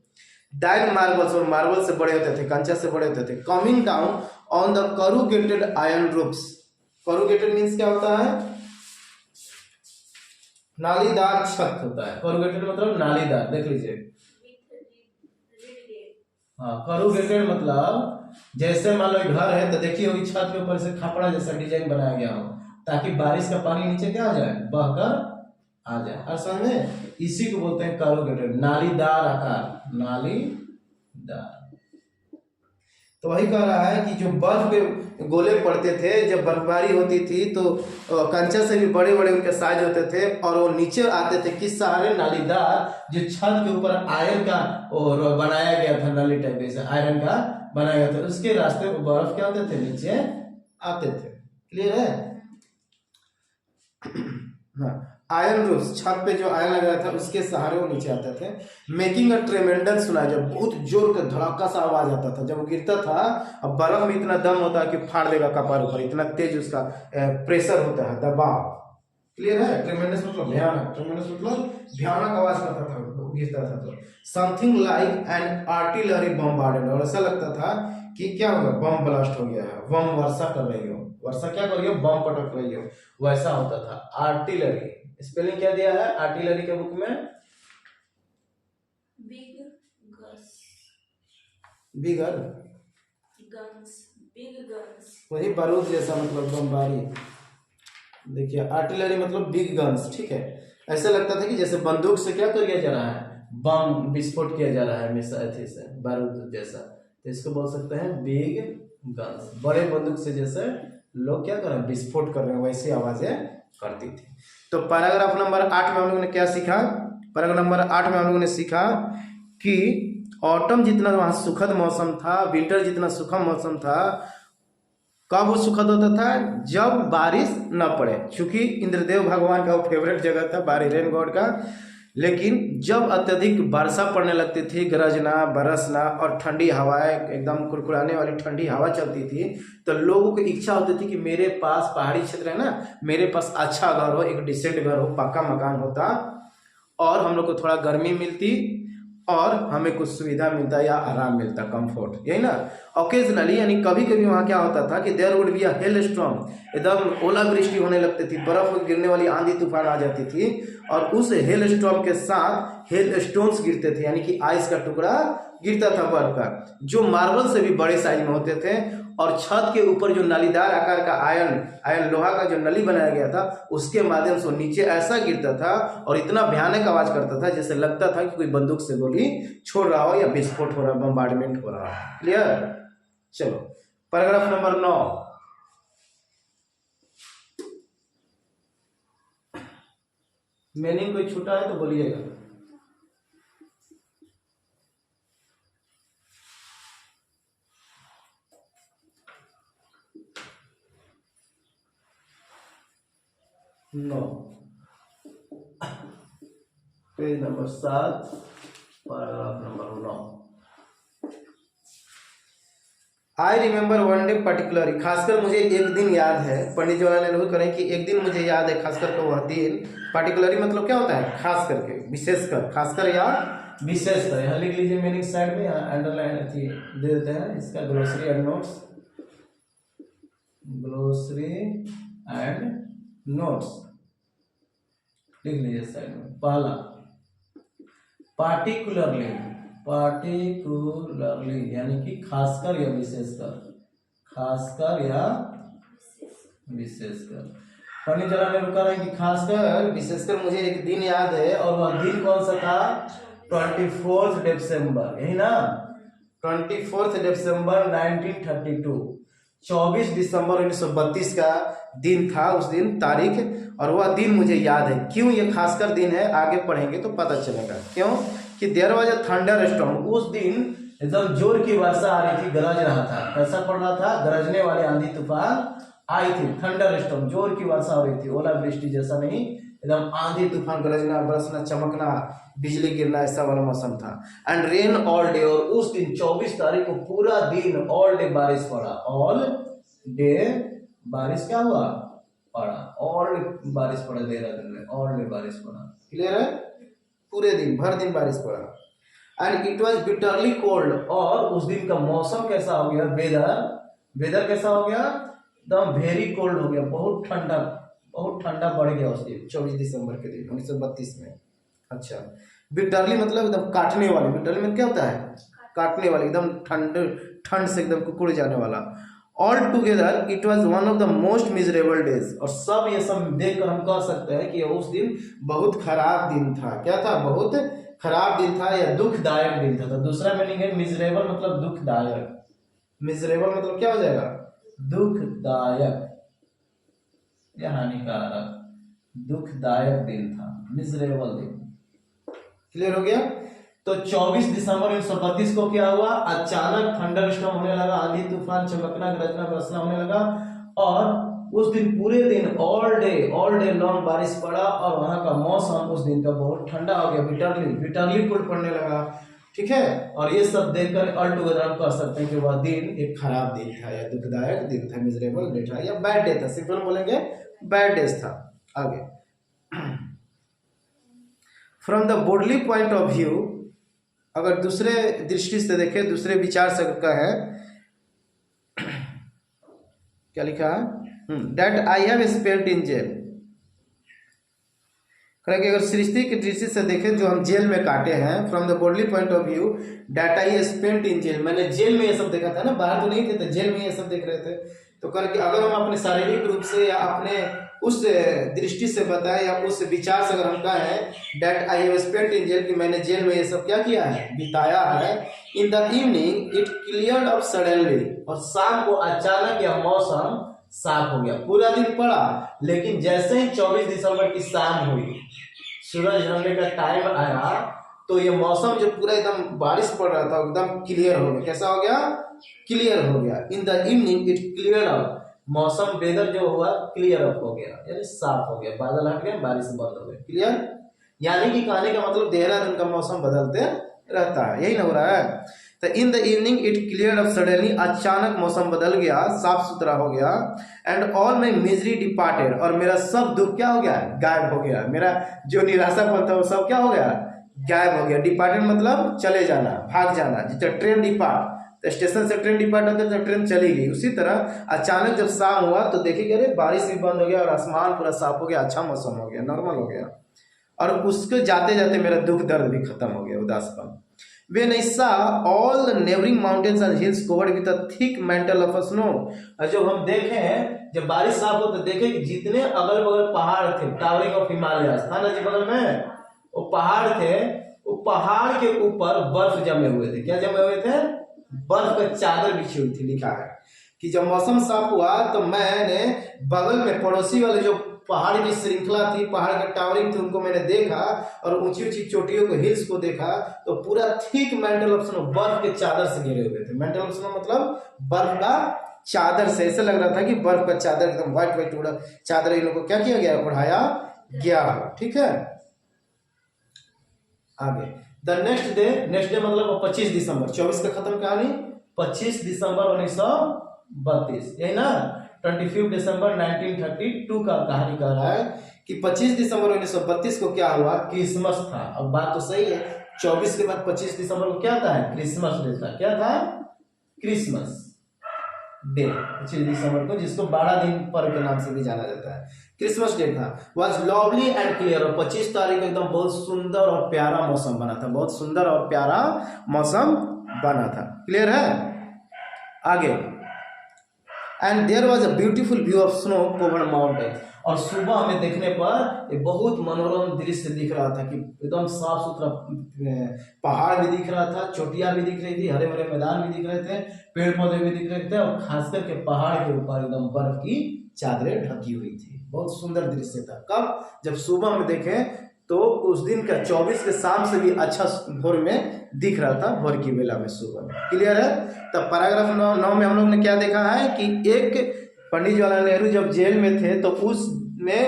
डाइड मार्बल्स, और मार्बल से बड़े होते थे, कंचा से बड़े होते थे। Coming down on the corrugated iron roofs. Corrugated means क्या होता है? नालीदार छत होता है। करूगेटेड मतलब नालीदार, देख लीजिए। हाँ, करूगेटेड मतलब जैसे मान लो घर है तो देखिए होगी छत के ऊपर से खपड़ा जैसा डिजाइन बनाया गया हो, ताकि बारिश का पानी नीचे क्या आ जाए, बहकर आ जाए। और समझ में? इसी को बोलते हैं करूगेटेड, नालीदार आकार, नालीदार। तो वही कह रहा है कि जो बर्फ के गोले पड़ते थे जब बर्फबारी होती थी, तो कंचा से भी बड़े बड़े उनके साइज होते थे, और वो नीचे आते थे किस सहारे? नालीदार, जो छत के ऊपर आयरन का और बनाया गया था, नली टाइप से आयरन का बनाया गया था, उसके रास्ते में बर्फ क्या होते थे? नीचे आते थे। क्लियर है? हाँ, आयरन रूफ, छत पे जो आयरन लगा था उसके सहारे वो नीचे आते थे। मेकिंग अ ट्रेमेंडस सुना, जब बहुत जोर का धड़ाका सा आवाज आता था जब वो गिरता था। अब बर्फ में इतना दम होता है कि फाड़ देगा कपार ऊपर, इतना तेज उसका प्रेशर होता है, दबाव। क्लियर है? ट्रेमेंडस मतलब भयानक, ट्रेमेंडस मतलब भयानक आवाज करता था गिरता था तो। Something like an artillery bombarded, और ऐसा लगता था कि क्या होगा, बम ब्लास्ट हो गया है, बम वर्षा कर रही हो, वर्षा क्या कर रही हो, बम पटक रही हो, वैसा होता था। आर्टिलरी स्पेलिंग क्या दिया है आर्टिलरी के बुक में? बिगर गन्स, बिग गन्स, वही बारूद जैसा मतलब बमबारी। देखिए आर्टिलरी मतलब बिग गन्स। ठीक है, ऐसा लगता था कि जैसे बंदूक से क्या किया जा रहा है, बम विस्फोट किया जा रहा है, हमेशा ऐसे से बारूद जैसा। तो इसको बोल सकते हैं बिग गन्स, बड़े बंदूक से जैसे लोग क्या कर रहे हैं, विस्फोट कर रहे हैं, वैसी आवाजें करती थी। तो पैराग्राफ नंबर 8 में हम लोगों ने क्या सीखा? पैराग्राफ नंबर 8 में हम लोगों ने सीखा कि ऑटम जितना वहां सुखद मौसम था, विंटर जितना सुखद मौसम था, कब वो सुखद होता था? जब बारिश न पड़े, क्योंकि इंद्रदेव भगवान का वो फेवरेट जगह था बारी रेन गॉड का। लेकिन जब अत्यधिक वर्षा पड़ने लगती थी, गरजना बरसना और ठंडी हवाएं एकदम कुड़कुड़ाने वाली ठंडी हवा चलती थी, तो लोगों की इच्छा होती थी कि मेरे पास पहाड़ी क्षेत्र है ना, मेरे पास अच्छा घर हो, एक डिसेंट घर हो, पक्का मकान होता और हम लोग को थोड़ा गर्मी मिलती और हमें कुछ सुविधा मिलता या आराम मिलता, कंफर्ट, यही ना। ओकेजनली यानी कभी कभी वहाँ क्या होता था कि there would be a hail storm, एकदम ओलावृष्टि होने लगती थी, बर्फ गिरने वाली आंधी तूफान आ जाती थी और उस हेल स्टॉर्म के साथ हेल स्टोन्स गिरते थे, यानी कि आइस का टुकड़ा गिरता था बर्फ का, जो मार्बल से भी बड़े साइज में होते थे। और छत के ऊपर जो नलीदार आकार का आयरन लोहा का जो नली बनाया गया था, उसके माध्यम से नीचे ऐसा गिरता था और इतना भयानक आवाज करता था जैसे लगता था कि कोई बंदूक से गोली छोड़ रहा हो या विस्फोट हो रहा, बम्बार्डमेंट हो रहा हो। क्लियर? चलो पैराग्राफ नंबर 9। मीनिंग कोई छूटा है तो बोलिएगा। No, page number 7 paragraph number 9। I remember one day particularly, खासकर मुझे एक दिन याद है। पंडित जवाहरलाल नेहरू करें कि एक दिन मुझे याद है, खासकर को वह दिन। पर्टिकुलरली मतलब क्या होता है? खास करके, विशेषकर, खासकर या विशेषकर। यहाँ लिख लीजिए मीनिंग साइड में, अंडरलाइन दे देते हैं इसका, glossary and notes, glossary and notes लिख लीजिए साइड में। पहला पार्टिकुलरली, पार्टिकुलरली यानी कि खासकर या विशेषकर, खासकर या विशेषकर। पंडित जवाहरलाल नेहरू कह रहे हैं कि खासकर विशेषकर मुझे एक दिन याद है, और वह दिन कौन सा था? 24 दिसंबर, यही ना, 24 दिसंबर 1932, 24 दिसंबर 1932 का दिन था उस दिन, तारीख। और वह दिन मुझे याद है। क्यों ये खासकर दिन है आगे पढ़ेंगे तो पता चलेगा क्यों। कि there was a thunder storm, उस दिन एकदम जोर की वर्षा आ रही थी, गरज रहा था। कैसा पड़ रहा था? गरजने वाली आंधी तूफान आई थी, थंडर स्टॉर्म, जोर की वर्षा हो रही थी, ओलावृष्टि जैसा नहीं, एकदम आंधी तूफान, गरजना बरसना चमकना बिजली गिरना, ऐसा वाला मौसम था। एंड रेन ऑल डे, और उस दिन 24 तारीख को पूरा दिन ऑल डे बारिश पड़ा। ऑल डे बारिश क्या हुआ? पड़ा, ऑल डे बारिश पड़ा, देहरादून में ऑल डे बारिश पड़ा। क्लियर है? पूरे दिन भर दिन बारिश पड़ा। And it was bitterly cold, और उस दिन का मौसम कैसा हो गया? वेदर कैसा हो गया? एकदम वेरी कोल्ड हो गया, बहुत ठंडा, बहुत ठंडा बढ़ गया उस दिन, 24 दिसंबर के दिन 1932 में। अच्छा, बिटरली मतलब एकदम काटने वाली, बिटरली में क्या होता है? काटने वाली, एकदम ठंड से एकदम कुकुड़ जाने वाला। All together it was one of the most miserable days, और सब ये सब देखकर हम कह सकते हैं कि उस दिन बहुत खराब दिन था। क्या था? बहुत खराब दिन था या दुखदायक दिन था। तो दूसरा मीनिंग है मिजरेबल मतलब दुखदायक। मिजरेबल मतलब क्या हो जाएगा? दुखदायक या हानिकारक, दुखदायक दिन था, मिजरेबल दिन। क्लियर हो गया? तो 24 दिसंबर 1932 को क्या हुआ? अचानक थंडर स्टॉर्म होने लगा, आंधी तूफान, चमकना गरजना बरसना होने लगा, और उस दिन पूरे दिन ऑल डे लॉन्ग बारिश पड़ा, और वहां का मौसम उस दिन का बहुत ठंडा हो गया, बिटरली कोल्ड पड़ने लगा। ठीक है? और ये सब देखकर ऑल टुगेदर हम कह सकते हैं कि वह दिन एक खराब दिन था या दुखदायक दिन था, मिजरेबल डे था या बैड डे था। सिंपल बोलेंगे बैड डेज था। आगे, from the worldly point of view, अगर दूसरे दृष्टि से देखें, दूसरे विचार से का है, क्या लिखा है? That I have spent in jail, कि अगर सृष्टि की दृष्टि से देखें जो हम जेल में काटे हैं, from the bodily point of view that I spent in jail, मैंने जेल में ये सब देखा था ना, बाहर तो नहीं थे, तो जेल में ये सब देख रहे थे। तो कल कि अगर हम अपने शारीरिक रूप से या अपने उस दृष्टि से बताएं या उस विचार से अगर हम कहें that I have spent in jail, कि मैंने जेल में ये सब क्या किया है? बिताया है। In the evening it cleared up suddenly, और शाम को अचानक यह मौसम साफ हो गया। पूरा दिन पड़ा, लेकिन जैसे ही 24 दिसंबर की शाम हुई, सूरज ढलने का टाइम आया, तो ये मौसम जो पूरा एकदम बारिश पड़ रहा था एकदम क्लियर हो गया। कैसा हो गया? क्लियर हो गया। In the evening it clear up, मौसम वेदर जो हुआ क्लियर अप हो गया, यानी साफ हो गया, बादल हट गए, बारिश बंद हो गई। क्लियर, यानी कि कहने का मतलब देहरादून का मौसम बदलते रहता है, यही ना हो रहा है। तो in the evening it clear up suddenly, अचानक मौसम बदल गया, साफ सुथरा हो गया। And all my misery departed, और मेरा सब दुख क्या हो गया, गायब हो गया। मेरा जो निराशापन था वो सब क्या हो गया, गायब हो गया। डिपार्टेड मतलब चले जाना, भाग जाना। जैसे ट्रेन डिपार्ट, तो स्टेशन से ट्रेन डिपार्ट होता है तो ट्रेन चली गई, उसी तरह अचानक जब शाम हुआ तो देखिए अरे बारिश भी बंद हो गया और आसमान पूरा साफ हो गया, अच्छा मौसम हो गया, नॉर्मल हो गया। और उसके जाते जाते मेरा दुख दर्द भी खत्म हो गया, उदासपन। When I saw all the neighboring mountains and hills covered with a thick mantle of snow, और जब हम देखें, जब बारिश साफ हो तो देखें कि जितने अगल बगल पहाड़ थे, टावरिंग ऑफ हिमालय था ना जी बगल में, वो पहाड़ थे, वो पहाड़ के ऊपर बर्फ जमे हुए थे। क्या जमे हुए थे, बर्फ का चादर बिछी हुई थी। लिखा है कि जब मौसम साफ हुआ तो मैंने बगल में पड़ोसी वाले जो पहाड़ की श्रृंखला थी, पहाड़ के टावरिंग थे, उनको मैंने देखा, और ऊंची ऊंची चोटियों को, हिल्स को देखा, तो पूरा थिक मेंटल ऑफ स्नो, बर्फ के चादर से घिरे हुए थे। मेंटल ऑफ स्नो मतलब बर्फ का चादर से, ऐसे लग रहा था कि बर्फ का चादर एकदम व्हाइट व्हाइट उड़ा चादर इन लोगों को क्या किया गया, उड़ाया गया। ठीक है, आगे द नेक्स्ट डे मतलब 25 दिसंबर, 24 का खत्म कहानी, 25 दिसंबर 1932, यही ना। 25 दिसंबर 1932 का कहानी कह रहा है कि 25 दिसंबर 1932 को क्या हुआ, क्रिसमस था। अब बात तो सही है, 24 के बाद 25 दिसंबर को क्या था, क्रिसमस डे था। क्या था, क्रिसमस डे, 25 दिसंबर को, जिसको 12 दिन पर्व के नाम से भी जाना जाता है, क्रिसमस डे था। वॉज लवली एंड क्लियर, और 25 तारीख को एकदम बहुत सुंदर और प्यारा मौसम बना था, बहुत सुंदर और प्यारा मौसम बना था। क्लियर है, आगे and there was a beautiful view of snow covered mountain, और सुबह हमें देखने पर एक बहुत मनोरम दृश्य दिख रहा था कि एकदम साफ सुथरा पहाड़ भी दिख रहा था, चोटियां भी दिख रही थी, हरे भरे मैदान भी दिख रहे थे, पेड़ पौधे भी दिख रहे थे, और खासकर के पहाड़ के ऊपर एकदम बर्फ की चादरें ढकी हुई थी। बहुत सुंदर दृश्य था। कब, जब सुबह में देखें तो उस दिन का 24 के शाम से भी अच्छा भोर में दिख रहा था, भोर की बेला में, सुबह में। क्लियर है। तब पैराग्राफ 9 में हम लोग ने क्या देखा है कि एक पंडित जवाहरलाल नेहरू जब जेल में थे तो उसमें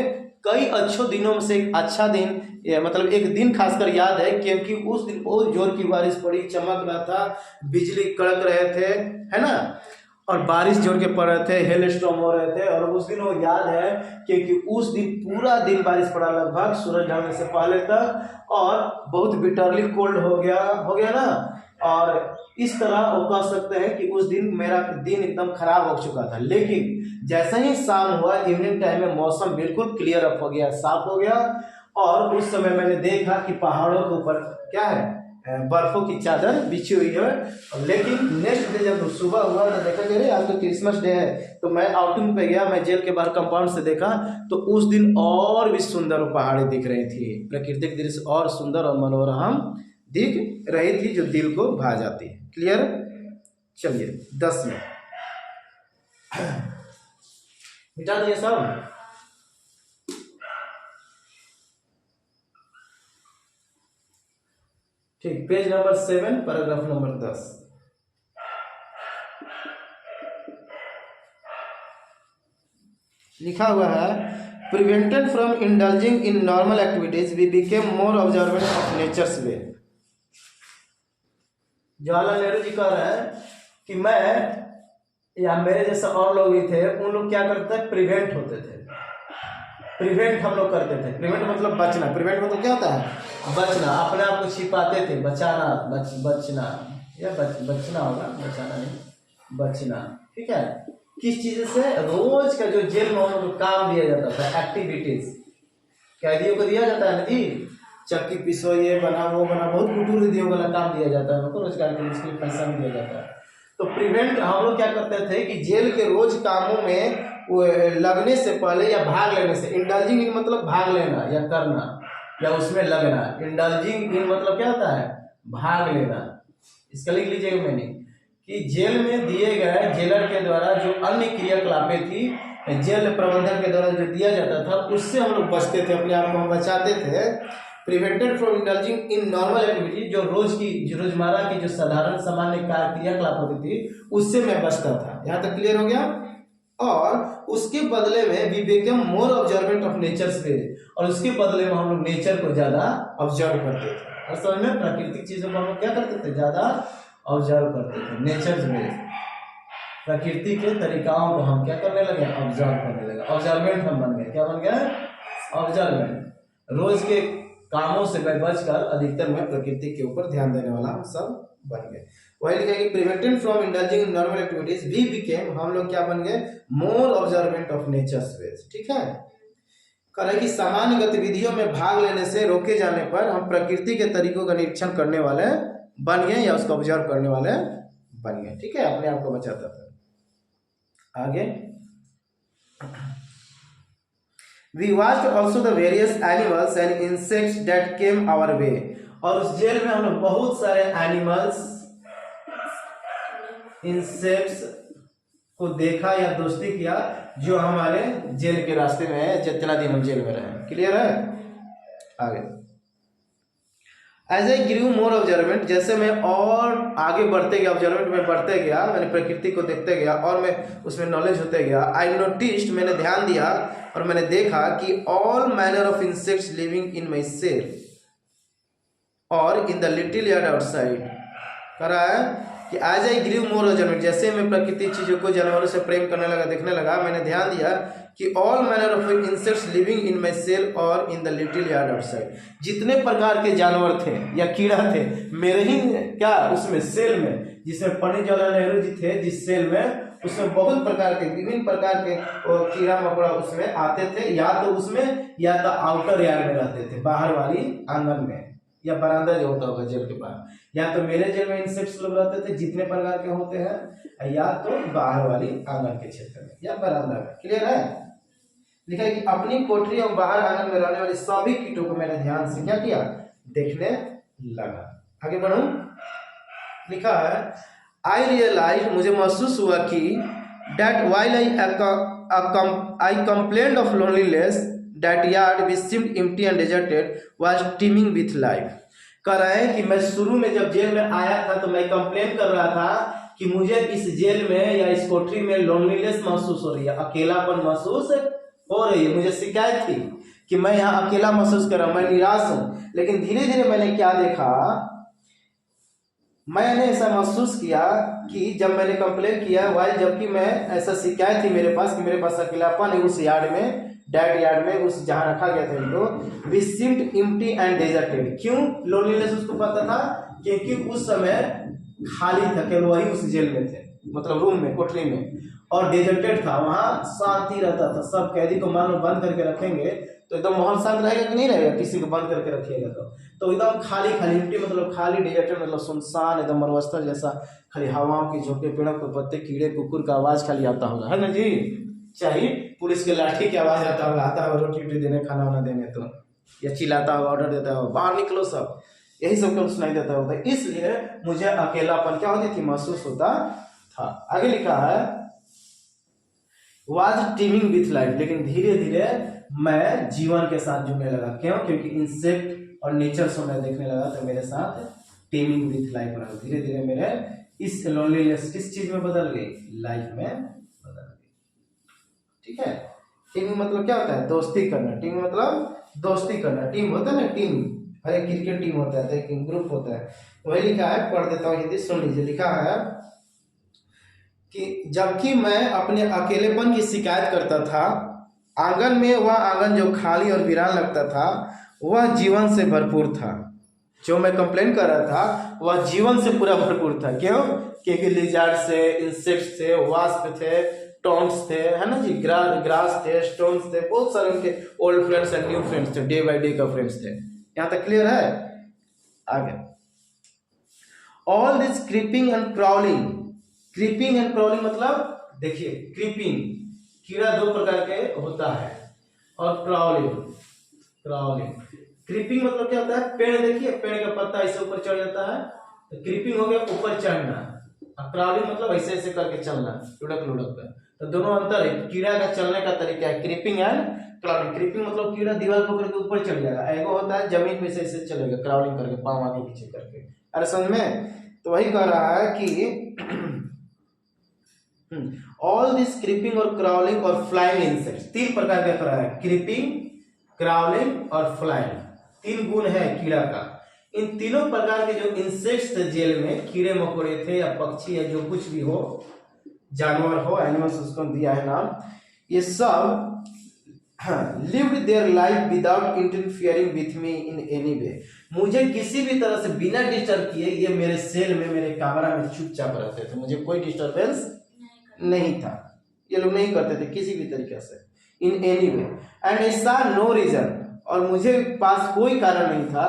कई अच्छे दिनों में से एक अच्छा दिन, मतलब एक दिन खासकर याद है, क्योंकि उस दिन बहुत जोर की बारिश पड़ी, चमक रहा था, बिजली कड़क रहे थे, है ना, और बारिश जोर के पड़ रहे थे, हेल स्टॉर्म हो रहे थे। और उस दिन वो याद है क्योंकि उस दिन पूरा दिन बारिश पड़ा, लगभग सूरज ढलने से पहले तक, और बहुत बिटरली कोल्ड हो गया ना। और इस तरह वो कह सकते हैं कि उस दिन मेरा दिन एकदम खराब हो चुका था। लेकिन जैसा ही शाम हुआ, इवनिंग टाइम में मौसम बिल्कुल क्लियर अप हो गया, साफ हो गया, और उस समय मैंने देखा कि पहाड़ों के ऊपर क्या है, बर्फों की चादर बिछी हुई है। लेकिन नेक्स्ट डे जब सुबह हुआ तो देखा कि अरे आज तो क्रिसमस डे है, तो मैं आउटिंग पे गया, मैं जेल के बाहर कंपाउंड से देखा तो उस दिन और भी सुंदर पहाड़ें दिख रही थी, प्राकृतिक दृश्य और सुंदर और मनोरम दिख रही थी, जो दिल को भा जाती है। क्लियर, चलिए 10 में मिटा दिए सब। ठीक, पेज नंबर 7 पैराग्राफ नंबर 10। लिखा हुआ है prevented from indulging in normal activities we became more observant of nature's way. Jawaharlal Nehru ji कह रहे हैं कि मैं या मेरे जैसे और लोग भी थे, उन लोग क्या करते थे, प्रिवेंट होते थे। प्रिवेंट हम लोग करते थे, प्रिवेंट मतलब बचना, प्रिवेंट मतलब क्या होता है, बचना, अपने आप को छिपाते थे, बचाना, बचना या बचना होगा, बचाना नहीं, बचना। ठीक है, किस चीज से, रोज का जो जेल में उनको काम दिया जाता था, एक्टिविटीज कैदियों को दिया जाता है ना जी, चक्की पिसो, ये बना वो बना, बहुत कुटुर वाला काम दिया जाता है उनको, रोजगार के लिए, इसके लिए पैसा भी दिया जाता है। तो प्रिवेंट हम लोग क्या करते थे कि जेल के रोज कामों में लगने से पहले या भाग लेने से, इंडल्जिंग इन मतलब भाग लेना या करना या उसमें लगना, इंडल्जिंग इन मतलब क्या होता है, भाग लेना। इसका लिख लीजिएगा मैंने कि जेल में दिए गए जेलर के द्वारा जो अन्य क्रियाकलापें थी, जेल प्रबंधन के द्वारा जो दिया जाता था, उससे हम लोग बचते थे, अपने आप को हम बचाते थे। Prevented from indulging in normal activity, जो रोजमर्रा की जो साधारण सामान्य क्रियाकलाप होती थी, उससे मैं बचता था। यहाँ तक क्लियर हो गया। और उसके बदले में we become more observant of nature's ways, और उसके बदले में हम लोग नेचर को ज्यादा ऑब्जर्व करते थे। और समझ में, प्राकृतिक चीजों को हम लोग क्या करते थे, ज्यादा ऑब्जर्व करते थे, नेचर्स वेज, प्रकृति के तरीकाओं को हम क्या करने लगे, ऑब्जर्व करने लगे, ऑब्जर्वेंट हम बन गए, क्या बन गए, ऑब्जर्वेंट। रोज के कामों से बचकर अधिकतर में प्रकृति के ऊपर ध्यान देने वाला हम सब बन गए। वही लिखा कि prevented from indulging in normal activities we became, हम लोग क्या बन गए, more observant of nature's ways. ठीक है, कह रहा है कि सामान्य गतिविधियों में भाग लेने से रोके जाने पर हम प्रकृति के तरीकों का निरीक्षण करने वाले बन गए या उसको ऑब्जर्व करने वाले बन गए। ठीक है, अपने आप को बचाता था। आगे, We watched also the various animals and insects that came our way, और उस जेल में हम लोग बहुत सारे एनिमल्स, इंसेक्ट्स को देखा या दोस्ती किया जो हमारे जेल के रास्ते में है, जितना दिन हम जेल में रहे। क्लियर है? आगे, as a Guru more observant, जैसे मैं और आगे बढ़ते गया, ऑब्जर्वेंट में बढ़ते गया, मैंने प्रकृति को देखते गया और मैं उसमें नॉलेज होते गया। आई नोटिस्ड, मैंने ध्यान दिया और मैंने देखा कि all manner of insects living in my cell और in the little yard outside. कह रहा है कि as I Guru more observant, जैसे मैं प्रकृति चीजों को, जानवरों से प्रेम करने लगा, देखने लगा, मैंने ध्यान दिया कि all manner of insects living in my cell और in the little yard outside, जितने प्रकार के जानवर थे या कीड़ा थे मेरे ही क्या उसमें सेल में, जिसमें पंडित जवाहरलाल नेहरू जी थे जिस सेल में, उसमें बहुत प्रकार के, विभिन्न प्रकार के कीड़ा मकोड़ा उसमें आते थे, या तो उसमें या तो आउटर यार्ड में रहते थे, बाहर वाली आंगन में, या बरामदा जो होता होगा जेल के बाहर, या तो मेरे जेल में इंसेक्ट्स लोग रहते थे जितने प्रकार के होते हैं, या तो बाहर वाली आंगन के क्षेत्र में या बरामदा में। क्लियर है? लिखा है कि अपनी कोठरी और बाहर आंगन में रहने वाले सभी कीटों को मैंने ध्यान से क्या किया, देखने लगा। आगे बढ़ूं, लिखा है आई रियलाइज, मुझे महसूस हुआ कि that while I complained of loneliness that yard which seemed empty and deserted was teeming with life. कह रहा है कि मैं शुरू में जब जेल में आया था तो मैं कंप्लेन कर रहा था कि मुझे इस जेल में या इस कोठरी में लोनलीनेस महसूस हो रही है, अकेलापन महसूस हो रही है, मुझे शिकायत थी कि मैं यहाँ अकेला महसूस कर रहा हूं, मैं निराश हूं। लेकिन धीरे धीरे मैंने क्या देखा, मैंने ऐसा महसूस किया कि जब मैंने कंप्लेन किया, वाइल, जबकि मैं ऐसा शिकायत थी मेरे पास कि मेरे पास अकेलापन है उस यार्ड में, डेड यार्ड में, उस जहां रखा गया था इनको, we seemed empty and deserted. क्यों लोनलीनेस उसको पता था? क्योंकि उस समय खाली था, केवल वही उस जेल में थे, मतलब रूम में, कोठरी में, और डेजर्टेड था, वहां शांति रहता था। सब कैदी को मान लो बंद करके रखेंगे तो एकदम माहौल शांत रहेगा कि नहीं रहेगा, किसी को बंद करके रखिएगा तो एकदम खाली खाली, एम्प्टी मतलब खाली, डेजर्टेड मतलब सुनसान, एकदम मरुस्थल जैसा, खाली हवाओं की झोंके, पेड़ों के पत्ते, कीड़े कुकुर का आवाज खाली आता होगा, है ना जी? चाहे पुलिस के लाठी की आवाज आता होगा रोटी वोटी देने, खाना वाना देने, तो या चिल्लाता होगा, ऑर्डर देता होगा, बाहर निकलो सब, यही सब कुछ सुनाई देता होता है। इसलिए मुझे अकेलापन क्या होती थी, महसूस होता था। आगे लिखा है वाज टीमिंग विथ लाइफ, लेकिन धीरे धीरे मैं जीवन के साथ जुड़ने लगा। क्यों? क्योंकि इंसेक्ट और नेचर से मैं देखने लगा तो मेरे साथ टीमिंग विथ लाइफ बना। धीरे धीरे मेरे इस लोनलीनेस किस चीज में बदल गई, लाइफ में बदल गई। ठीक है, टीमिंग मतलब क्या होता है, दोस्ती करना। टीमिंग मतलब दोस्ती करना, टीम होता है ना, टीम, हर एक क्रिकेट टीम होता है, एक ग्रुप होता है, वही लिखा है, पढ़ देता हूँ हिंदी, सुन लीजिए। लिखा है कि जबकि मैं अपने अकेलेपन की शिकायत करता था, आंगन में वह आंगन जो खाली और वीरान लगता था वह जीवन से भरपूर था। जो मैं कंप्लेन कर रहा था वह जीवन से पूरा भरपूर था। क्यों? क्योंकि लिजार्ड से, इंसेक्ट्स थे, वास्प थे, टॉन्ट्स थे, है ना जी, ग्रास थे, स्टोन्स थे, बहुत सारे उनके old friends and new friends थे, डे बाय डे का फ्रेंड्स थे। यहाँ तक क्लियर है? आगे, all this creeping and crawling. Creeping and crawling मतलब देखिए, क्रीपिंग कीड़ा दो प्रकार के होता है, और क्राउलिंग, क्रीपिंग मतलब क्या होता है, पेड़ देखिए, पेड़ का पत्ता ऐसे ऊपर चढ़ जाता है तो क्रीपिंग हो गया ऊपर चढ़ना, और क्राउलिंग मतलब ऐसे ऐसे करके चलना, लुढ़क लुढ़क कर। तो दोनों अंतर है, कीड़ा का चलने का तरीका है क्रीपिंग एंड क्राउलिंग। क्रीपिंग मतलब कीड़ा दीवार पकड़ के ऊपर चढ़ जाएगा, एगो होता है जमीन पे ऐसे चलेगा, क्राउलिंग करके पाँव आगे पीछे करके। अरे समझ में? तो वही कह रहा है कि ऑल दिस क्रीपिंग और क्राउलिंग और फ्लाइंग इंसेक्ट, 3 प्रकार का करा है, क्रीपिंग, क्राउलिंग और फ्लाइंग, 3 गुण है कीड़ा का। इन तीनों प्रकार के जो इंसेक्ट्स थे जेल में, कीड़े मकोड़े थे या पक्षी या जो कुछ भी हो, जानवर हो, एनिमल्स उसको दिया है नाम, ये सब lived their life without interfering with me in any way, मुझे किसी भी तरह से बिना डिस्टर्ब किए ये मेरे सेल में, मेरे कमरा में चुपचाप रहते थे, मुझे कोई डिस्टरबेंस नहीं था, ये लोग नहीं करते थे किसी भी तरीके से, in any way and I सा नो रीजन, और मुझे पास कोई कारण नहीं था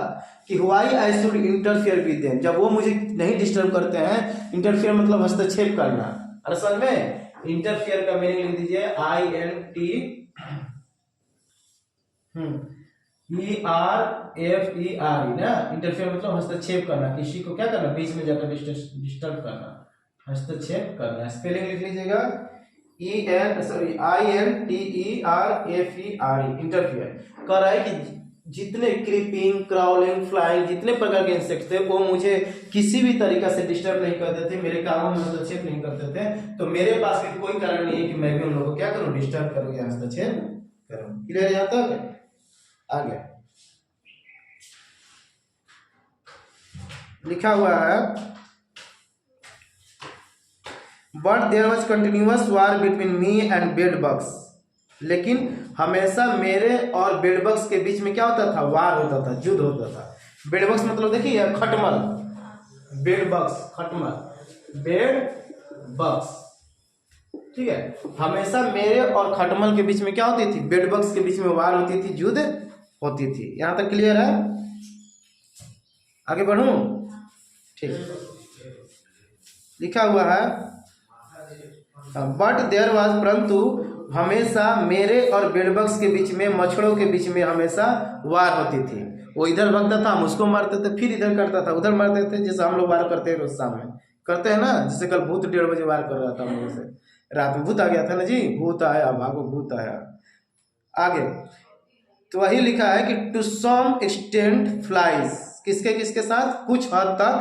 कि why I should interfere with them, जब वो मुझे नहीं डिस्टर्ब करते हैं, इंटरफियर मतलब हस्तक्षेप करना, असल में इंटरफियर का मीनिंग लिख दीजिए INT ERFER ना, इंटरफेयर मतलब हस्तक्षेप करना, किसी को क्या करना, बीच में जाकर डिस्टर्ब करना, हस्तक्षेप करना। स्पेलिंग लिख लीजिएगा INTERFERE, इंटरफेयर। कह रहा है कि जितने क्रीपिंग, क्राउलिंग, फ्लाइंग, जितने प्रकार के इंसेक्ट थे वो मुझे किसी भी तरीका से डिस्टर्ब नहीं करते थे, मेरे कामों में हस्तक्षेप नहीं करते थे, तो मेरे पास भी कोई कारण नहीं है कि मैं भी उन लोगों को क्या करूं, डिस्टर्ब करूं या हस्तक्षेप करूं। क्लियर जाता है? आगे लिखा हुआ है, but there was continuous war between me and bed bugs, लेकिन हमेशा मेरे और बेड बग्स के बीच में क्या होता था, वार होता था, युद्ध होता था। बेड बग्स मतलब देखिए खटमल, बेड बग्स, खटमल, बेड बग्स, ठीक है, हमेशा मेरे और खटमल के बीच में क्या होती थी, बेड बग्स के बीच में वार होती थी, युद्ध होती थी। यहां तक क्लियर है? आगे बढ़ूं? ठीक, लिखा हुआ है बट देयर वाज, परंतु हमेशा मेरे और बेडबग्स के बीच में, मच्छरों के बीच में हमेशा वार होती थी। वो इधर भगता था, हम उसको मारते थे, फिर इधर करता था, उधर मारते थे, जैसे हम लोग वार करते हैं रोज शाम में करते हैं ना, जैसे कल भूत 1:30 बजे वार कर रहा था हम लोग से, रात में भूत आ गया था ना जी, भूत आया, भागो भूत आया। आगे तो वही लिखा है कि टू सम एक्सटेंट फ्लाइज, किसके किसके साथ, कुछ हद तक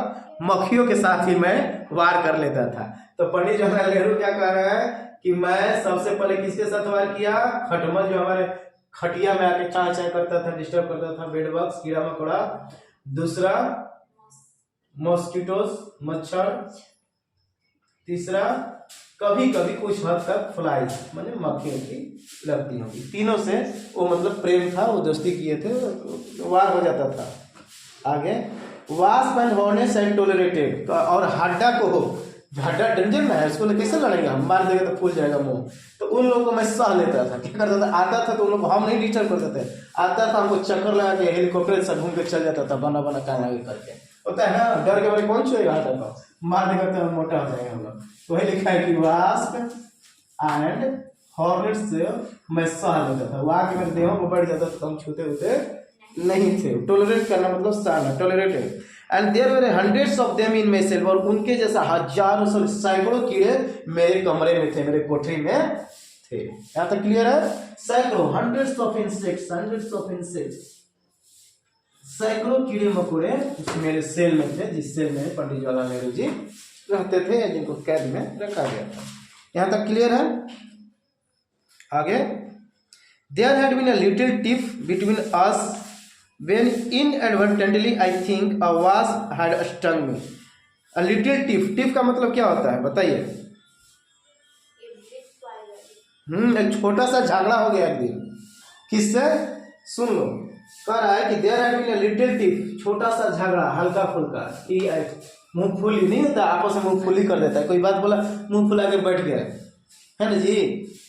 मक्खियों के साथ ही मैं वार कर लेता था। तो पंडित जवाहरलाल नेहरू क्या कह रहा है कि मैं सबसे पहले किसके साथ वार किया, खटमल जो हमारे खटिया में आके चाय चाय करता था, डिस्टर्ब करता था, बेड बग्स, कीड़ा मकोड़ा। दूसरा मॉस्किटोस, मच्छर। तीसरा कभी कभी कुछ हद तक फ्लाइज, माने मक्खियों की लगती होगी। तीनों से वो मतलब प्रेम था, वो दोस्ती किए थे, वार हो जाता था। आगे wasp and hornets and tolerated, और हड्डा को, हड्डा डेंजर ना है, उसको कैसे लड़ेंगे हम, मार देगा तो फूल जाएगा मुंह, तो उन लोगों को मैं सह लेता था। क्या करता था, आता था तो उन लोग को हम नहीं डिस्टर्ब करते थे, आता था हमको चक्कर लगा के हेलीकॉप्टर से घूम के चल जाता था, बना बना कान लगे करके, होता है ना, डर के बारे कौन छुएगा, आता था मार देगा तो मोटा हो जाएगा हम लोग। तो वही लिखा है कि वास्प एंड हॉर्नेट्स से मैं सह लेता था, वो आके मेरे देहों को बढ़ जाता था, तो हम छूते होते नहीं थे। टॉलरेट करना मतलब सहना, tolerated. And there were hundreds of them in my cell, और उनके जैसा हजारों सैकड़ों कीड़े मेरे कमरे में थे, मेरे कोठरी में थे। यहाँ तक क्लियर है? सैकड़ों, hundreds of insects, hundreds of insects, सैकड़ों कीड़े मकोड़े मेरे सेल में थे, जिस सेल में पंडित जवाहरलाल नेहरू जी रहते थे, या जिनको कैद में रखा गया था। यहाँ तक क्लियर है? आगे there had been a little tiff between us when inadvertently I think a wasp had stung me. A little tiff, tiff का मतलब क्या होता है बताइए? एक छोटा सा झगड़ा हो गया एक दिन, किससे? सुन लो, कह रहा है कि there had been a little tiff, छोटा सा झगड़ा, हल्का फुल्का, मुंह फुली नहीं होता, आपस में मुंह फुली कर देता है, कोई बात बोला मुंह फुला के बैठ गया है ना जी,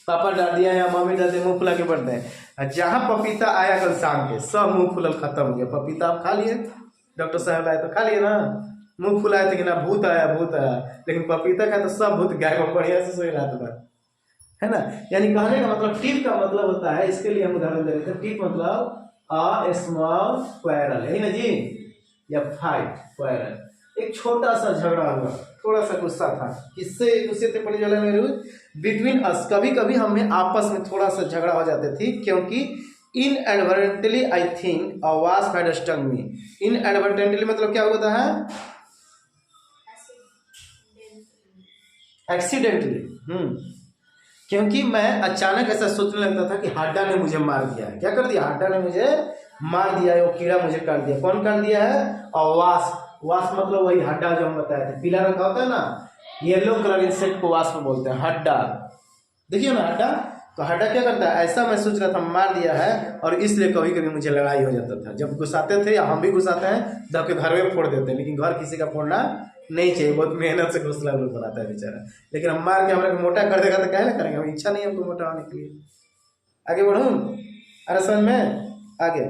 पापा डाल दिया या मम्मी डाल दिया, मुंह फुला के बैठ गए। जहाँ पपीता आया कल शाम के, सब मुंह फुलल खत्म हो गया। पपीता आप खा लिए, डॉक्टर साहब लाए तो खा लिए ना, मुंह फुलाए थे कि ना भूत आया भूत आया, लेकिन पपीता का तो सब भूत गायब, बढ़िया से सोए रात भर, है ना। यानी कहने का मतलब, टिप का मतलब होता है, इसके लिए हम उदाहरण दे रहे थे, टिप मतलब अ स्मॉल क्वारल, है ना जी, या फाइट, क्वारल, एक छोटा सा झगड़ा हुआ, थोड़ा सा गुस्सा था, किससे? एक दूसरे से पंडित जवाहरलाल नेहरू, बिटवीन अस, कभी कभी हमें आपस में थोड़ा सा झगड़ा हो जाते थे, क्योंकि inadvertently I think a wasp had stung me. Inadvertently मतलब क्या होता है? एक्सीडेंटली। क्योंकि मैं अचानक ऐसा सोचने लगता था कि हड्डा ने मुझे मार दिया है। क्या कर दिया? हड्डा ने मुझे मार दिया है, वो कीड़ा मुझे काट दिया। कौन काट दिया है? और वास्प। वास्प मतलब वही हड्डा जो हम बताए थे, पीला रंग का होता है ना, येलो कलर इंसेक्ट को वास्प बोलते हैं, हड्डा। देखिए ना हड्डा, तो हड्डा क्या करता है? ऐसा मैं सोच रहा था मार दिया है, और इसलिए कभी कभी मुझे लड़ाई हो जाता था। जब घुसाते थे, या हम भी घुसाते हैं, जब के घर में फोड़ देते हैं, लेकिन घर किसी का फोड़ना नहीं चाहिए। बहुत मेहनत से घोसला लोग बनाता है बेचारा। लेकिन हम मार के हमारे मोटा कर देगा तो क्या ना करेंगे, हम इच्छा नहीं है हमको मोटा होने के लिए। आगे बढ़ूँ? अरे समझ में आगे।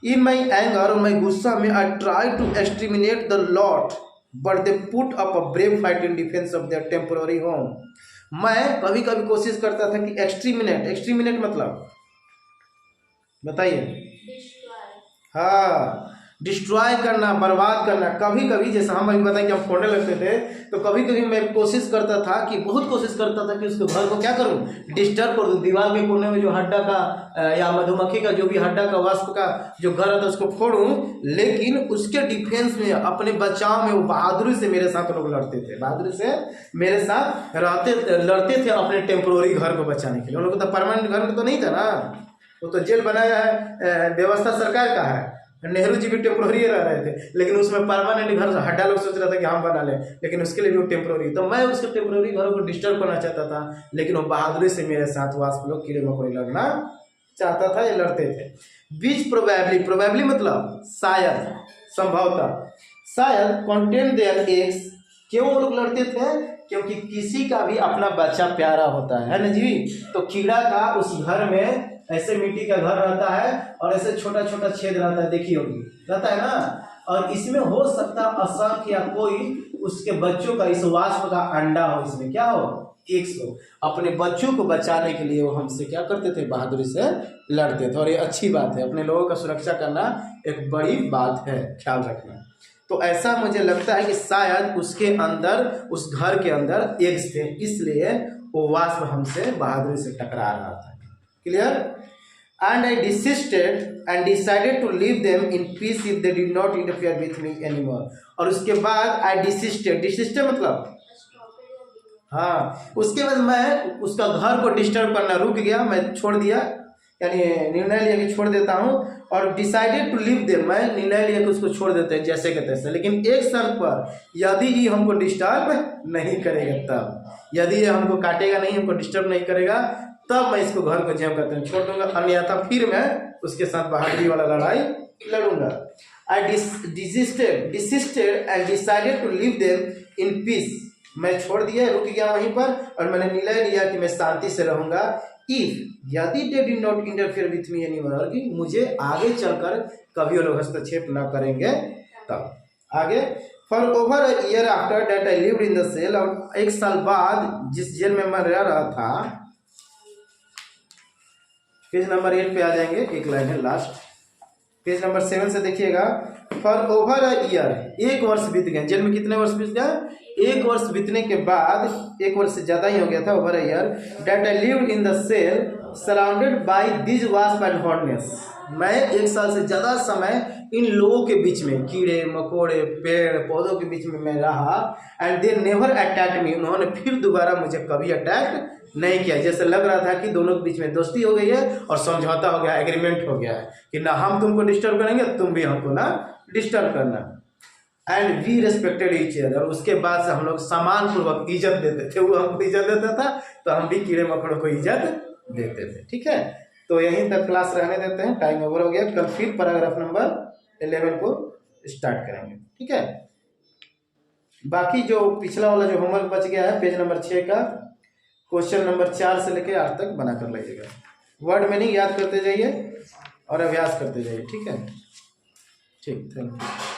इन माई एंगर, और मैं गुस्सा में, I try to exterminate the lot but they put up a brave fight in defence of their temporary home. मैं कभी कभी कोशिश करता था कि एक्सटर्मिनेट मतलब बताइए। हाँ, डिस्ट्रॉय करना, बर्बाद करना। कभी कभी जैसे हम अभी बताएं कि हम फोड़ने लगते थे, तो कभी कभी मैं कोशिश करता था कि बहुत कोशिश करता था कि उसके घर को क्या करूं, डिस्टर्ब कर दूं। दीवार के कोने में जो हड्डा का या मधुमक्खी का जो भी हड्डा का वास्प का जो घर होता है उसको फोड़ूं। लेकिन उसके डिफेंस में, अपने बचाव में, वो बहादुरी से मेरे साथ लोग लड़ते थे, बहादुरी से मेरे साथ लड़ते थे अपने टेम्पोररी घर को बचाने के लिए। उन लोगों को तो परमानेंट घर तो नहीं था ना, वो तो जेल बनाया है, व्यवस्था सरकार का है। नेहरू जी भी टेम्पोररी रह रहे थे, लेकिन उसमें परमानेंट घर हड्डा लोग सोच रहा था कि हम बना लें, लेकिन उसके लिए भी वो टेम्पोररी। तो मैं उसके टेम्पोररी घरों को डिस्टर्ब करना चाहता था, लेकिन वो बहादुरी से मेरे साथ वास्प लोग कीड़े मकोड़े लड़ना चाहता था, ये लड़ते थे। बीच प्रोबेबली मतलब शायद, संभवतः, शायद कंटेन देयर एग्स। क्यों वो लोग लड़ते थे? क्योंकि किसी का भी अपना बच्चा प्यारा होता है ना जी। तो कीड़ा का उस घर में ऐसे मिट्टी का घर रहता है, और ऐसे छोटा छोटा छेद रहता है, देखी होगी, रहता है ना। और इसमें हो सकता असंख्य या कोई उसके बच्चों का, इस वास्प का अंडा हो, इसमें क्या हो, एग्स हो। अपने बच्चों को बचाने के लिए वो हमसे क्या करते थे? बहादुरी से लड़ते थे। और ये अच्छी बात है, अपने लोगों का सुरक्षा करना एक बड़ी बात है, ख्याल रखना। तो ऐसा मुझे लगता है कि शायद उसके अंदर, उस घर के अंदर एग्स थे, इसलिए वो वास्प हमसे बहादुरी से टकरा रहा था। Clear? And I desisted and decided to leave them in peace if they did not interfere with me anymore. और उसके बाद I desisted मतलब, हाँ, उसके बाद मैं उसका घर को डिस्टर्ब करना रुक गया, मैं छोड़ दिया, यानी निर्णय लिया कि छोड़ देता हूँ। और डिसाइडेड टू लीव देम, मैं निर्णय लिया कि उसको छोड़ देते हैं जैसे के तैसे, लेकिन एक शर्त पर, यदि ये हमको डिस्टर्ब नहीं करेगा तब। यदि ये हमको काटेगा नहीं, हमको डिस्टर्ब नहीं करेगा, तब मैं इसको घर को जम करते हैं छोड़ दूंगा, अन्यथा फिर मैं उसके साथ बहादुरी वाला लड़ाई लड़ूंगा। I desisted and decided to leave them in peace. मैं छोड़ दिया, रुक गया वहीं पर, और मैंने निर्णय लिया कि मैं शांति से रहूंगा। इफ यदि they did not interfere with me anymore, कि मुझे आगे चलकर कभी वो लोग हस्तक्षेप न करेंगे तब। आगे, for over a year after that I lived in the cell, और एक साल बाद जिस जेल में मैं रह रहा था, पेज नंबर 8 पे आ जाएंगे, एक लाइन है लास्ट, पेज नंबर 7 से देखिएगा। फॉर ओवर अ ईयर, एक वर्ष बीत गए। जेल में कितने वर्ष बीत गए? एक वर्ष बीतने के बाद, एक वर्ष से ज्यादा ही हो गया था, over a year, that I lived in the cell surrounded by this wasp and hornets. मैं एक साल से ज्यादा समय इन लोगों के बीच में, कीड़े मकोड़े पेड़ पौधों के बीच में मैं रहा। एंड दे नेवर अटैक मी, उन्होंने फिर दोबारा मुझे कभी अटैक नहीं किया। जैसे लग रहा था कि दोनों के बीच में दोस्ती हो गई है और समझौता हो गया, एग्रीमेंट हो गया है कि ना हम तुमको डिस्टर्ब करेंगे, तुम भी हमको ना डिस्टर्ब करना। And we respected each other, उसके बाद से हम लोग समान पूर्वक इज्जत देते थे। वो हमको इज्जत देता था, तो हम भी कीड़े मकोड़ों को इज्जत देते थे। ठीक है, तो यहीं तक क्लास रहने देते हैं, टाइम ओवर हो गया। कल फिर पैराग्राफ नंबर 11 को स्टार्ट करेंगे। ठीक है, बाकी जो पिछला वाला जो होमवर्क बच गया है, पेज नंबर 6 का क्वेश्चन नंबर 4 से लेकर 8 तक बना कर लीजिएगा। वर्ड मीनिंग याद करते जाइए और अभ्यास करते जाइए। ठीक है, ठीक, थैंक यू।